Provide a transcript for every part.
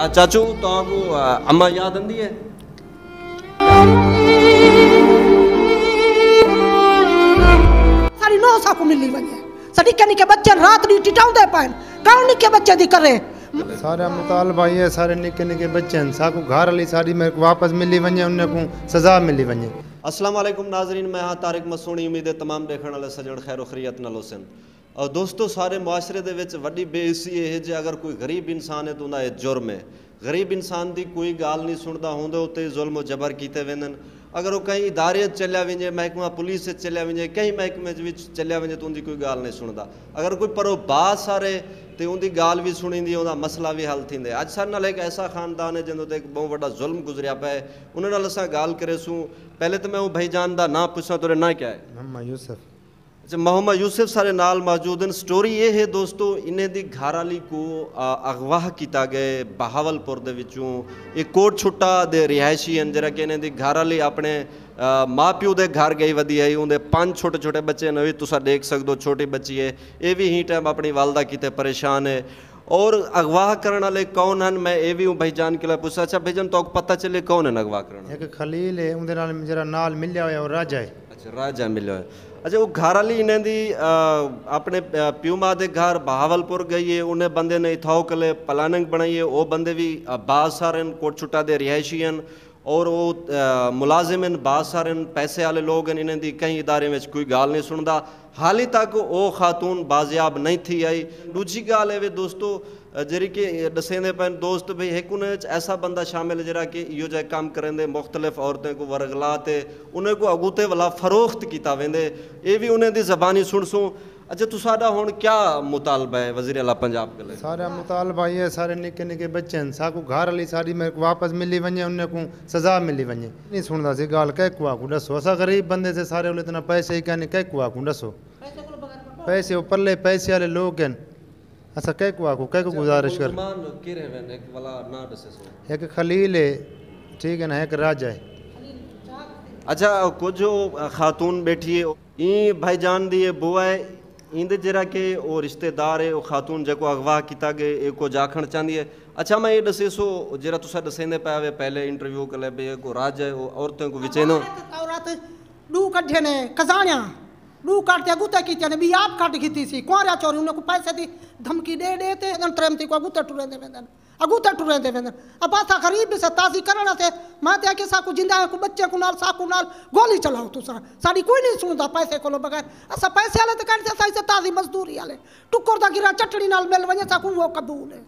चाचू तो अम्मा याद आंदी है? सारी नौ साकू मिली वने साडी के निके बच्चे रात दी टिटाउंदे पान कौन निके बच्चे दी करे सारे मुतालबा ये सारे निके निके बच्चे हैं साकू घर वाली सारी मेरे को वापस मिली वने उन्हें को सजा मिली वने। अस्सलाम वालेकुम नाजरीन, मैं हाँ तारिक मसूनी, उम्मीद है तमाम देखने वाले सजण खैर खैरियत नाल होसन। और दोस्तों सारे मुआशरे दे विच वड्डी बेइज्जती है जे अगर कोई गरीब इंसान है तो उन्दा जुर्म है। गरीब इंसान दी कोई गाल नहीं सुनदा होंदे उत्ते जुल्म जबर कीते वेंदन। अगर वो कहीं इदारे चलिया वञे, महकमा पुलिस चलिया वञे, कहीं महकमे चलिया वञे तो उनकी कोई गाल नहीं सुनदा। अगर कोई परो बास सारे तो उनकी गाल भी सुनींदी, उनका मसला भी हल थींदे। अज सारे नाल एक ऐसा खानदान है जिन्होंने एक बहुत बड़ा जुल्म गुजरिया पे, उन्होंने नाल असां गाल करे सूं। पहले तो मैं वो भाईजान दा ना पुछां, तेरा ना क्या है? मोहम्मद यूसुफ। अच्छा, मोहम्मद यूसुफ सारे नाल मौजूद हैं। स्टोरी ये है दोस्तों, इन्हें दी घरवाली को अगवाह किया गए बहावलपुर दे विचों। एक कोट छुट्टा दे रिहायशी हैं जरा कि इन्हें दी घरवाली अपने माँ प्यो दे घर गई वधी आई। उन्हें 5 छोटे छोटे बच्चे ने भी तुसा देख सकते हो, छोटी बच्ची है, ये भी ही टाइम अपनी वालदा किते परेशान है। और अगवाह करने वाले कौन हैं मैं ये भी हूँ भाईजान के लिए पूछा। अच्छा भाईजान तो पता चले कौन है अगवाह करना? एक खलील है, उनके नाल जरा नाल मिलिया होया और राजा है। अच्छा, राजा मिलिया है। अच्छा, वो घर वाली इन्हें दी अपने प्यू माँ के घर बहावलपुर गई है। उन्हें बंदे ने इथाओ कले प्लानिंग बनाई है। वो बंदे भी बाज सारे कोट छुट्टा दे रिहायशी हैं और वो मुलाजिम हैं, बाज सारे पैसे वाले लोग हैं। इन्हें दी कई इदारे में कोई गाल नहीं सुनता। हाली तक वो खातून बाजियाब नहीं थी आई। दूजी गाल है दोस्तों जरी कि दसेंदे पैन दोस्त भाई एक उन्हें ऐसा बंदा शामिल है जरा कि इो जै काम करेंदे मुख्तलिफ औरतें को वरगलाते उन्हें को अगूते वाला फरोख्त किया वेंदे। ये भी उन्हें दी ज़बानी सुन सूँ। अच्छा, तुसाडा हुण क्या मुतालबा है वज़ीर आला पंजाब के लिए? सारा मुतालबा ये सारे निके निके बच्चे हैं साकू घर वाली सारी मेरे को वापस मिली वने उन्हें को सजा मिली वने। नहीं सुनदा सी गाल कह को आकू दसो। असा गरीब बंदे से सारे इतना पैसे ही कहने कह को आकू दसो। पैसे ऊपर ले पैसे वाले लोग हैं असा कह को आकू कह को गुजारिश कर। एक खलील है, ठीक है ना, एक राजा है। अच्छा, कुछ जो खातून बैठी है ई भाईजान दी बुआ है, इंदे जरा के वो रिश्तेदार है वो खातून जो अगवाह किया गए एक को जाखण चाहती है। अच्छा, मैं ये दसे सो जरा तुसा दसेंदे पावे पहले इंटरव्यू कर ले बे को राज है वो औरतों को विचेनो औरत दू कढे ने कजाणिया दू काटते गुते की ने भी आप काट कीती सी कोरिया चोरी उन्हें को पैसे दी धमकी दे ते अंतरम थी को गुते टुरे दे वेंदन अगुते टुरे दे वेंदन। अब आथा गरीब से ताजी करना से मैं ते के साकू जिंदा को बच्चे को नाल साकू नाल गोली चलाओ तुसा साडी कोई नहीं सुनदा पैसे को बगैर। असा पैसे वाले तो कर से से ताजी मजदूरी वाले टुकर दा गिरा चटड़ी नाल मिल वने साकू वो कबूल है।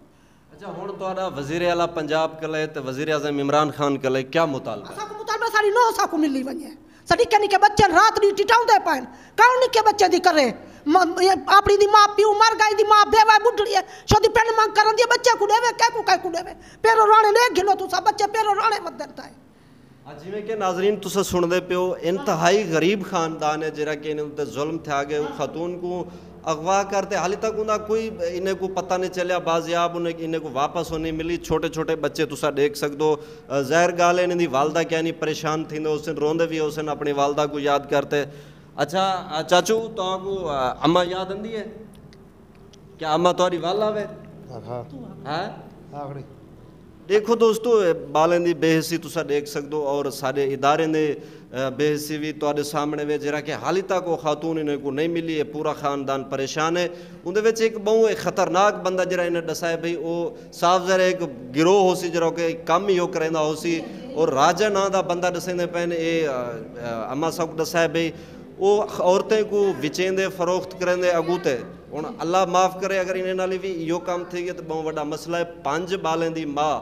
अच्छा, हुण तोड़ा वज़ीर आला पंजाब के लिए ते वज़ीर आज़म इमरान खान के लिए क्या मुतालबा है? साकू मुतालबा सारी नौ साकू मिली वने साडी के निके बच्चे रात दी टिटाउंदे पान कौन निके बच्चे दी करे अपनी दी मां प्यू मर गई दी मां बेवा बुढ़ड़ी है छोदी पेन मांग करन दी बच्चे को देवे कह को देवे पेरो राणे ले गिनो तुसा बच्चे पेरो राणे मत देता है। जिमें कि नाजरीन तुसा सुनदे पियो इंतहाई गरीब खानदान है जरा कि इन्हें उत्ते जुल्म थे गए। खातून को अगवा करते हाली तक उन्हें कोई इन्हें को पता नहीं चलिया बाजियाब उन्हें इन्हें को वापस होने मिली। छोटे छोटे बच्चे तुसा देख सकते हो। ज़ाहिर गाल है इन्हें दी वालदा क्या नहीं परेशान थी उस दिन रोंदे भी उस दिन अपनी वालदा को याद करते। अच्छा चाचू तो अम्मा याद आंदी है? क्या अम्मा तुम्हारी वाला वे? हाँ, देखो दोस्तों बालें दी बेहसी तुसा देख सकते हो और सारे इदारे ने बेहसी भी तुहाडे सामने वे जरा कि हाली तक वो खातून इन्हें को नहीं मिली है। पूरा खानदान परेशान है। उनदे विच एक बहु एक खतरनाक बंदा जरा इन्हें दसाया भाई वो साफ जरा एक गिरोह हो सी जरा के कम ही हो करेंदा हो सी और राजा ना दा बंदा दसेंदे पैन ये अम्मा साहब दसाया भाई वो औरतें को विचेंदे फरोख्त करेंदे अगूते। हुण अल्लाह माफ़ करे अगर इन्हें नाल भी इहो काम थी गया तो बहुत बड़ा मसला है। 5 बालें दी माँ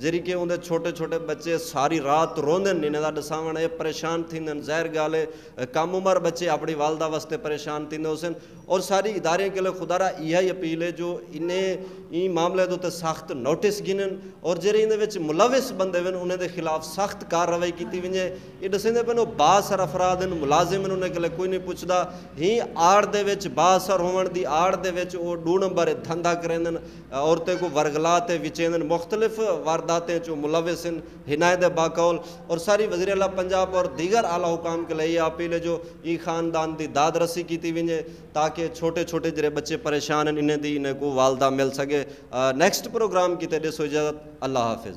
जरी कि उनके छोटे छोटे बच्चे सारी रात रोंदे इन्हें का दसावण है परेशान थींदे। ज़ाहिर गाल है कम उम्र बच्चे अपनी वालदा वास्ते परेशान थींदे हुसन और सारी इदारे के लिए खुदारा यही अपील है जो इन्हें ई मामले तो सख्त नोटिस गिनन और जेरे इन मुलविस बंदे वन उन्हें दे खिलाफ सख्त कार्रवाई की वजे। ये दसेंदे पे बासर अफराद हैं मुलाजिम उन्हें के लिए कोई नहीं पुछदा ही आड़ दे विच बासर होवन दी आड़ दे विच वो 2 नंबर धंधा करेंदन औरतें को वरगला ते विचेंदन मुख्तलिफ वारदातें जो मुलविस हिनायत बाकौल और सारी वज़ीर आला पंजाब और दीगर आला हुकाम के लिए अपील है जो ई ख़ानदान की दाद रसी की वजे ताकि छोटे छोटे जरे बच्चे परेशान इन्हें दी इन्हें को वालदा मिल सके। नेक्स्ट प्रोग्राम की ॾिसो इजाज़त। अल्लाह हाफिज़।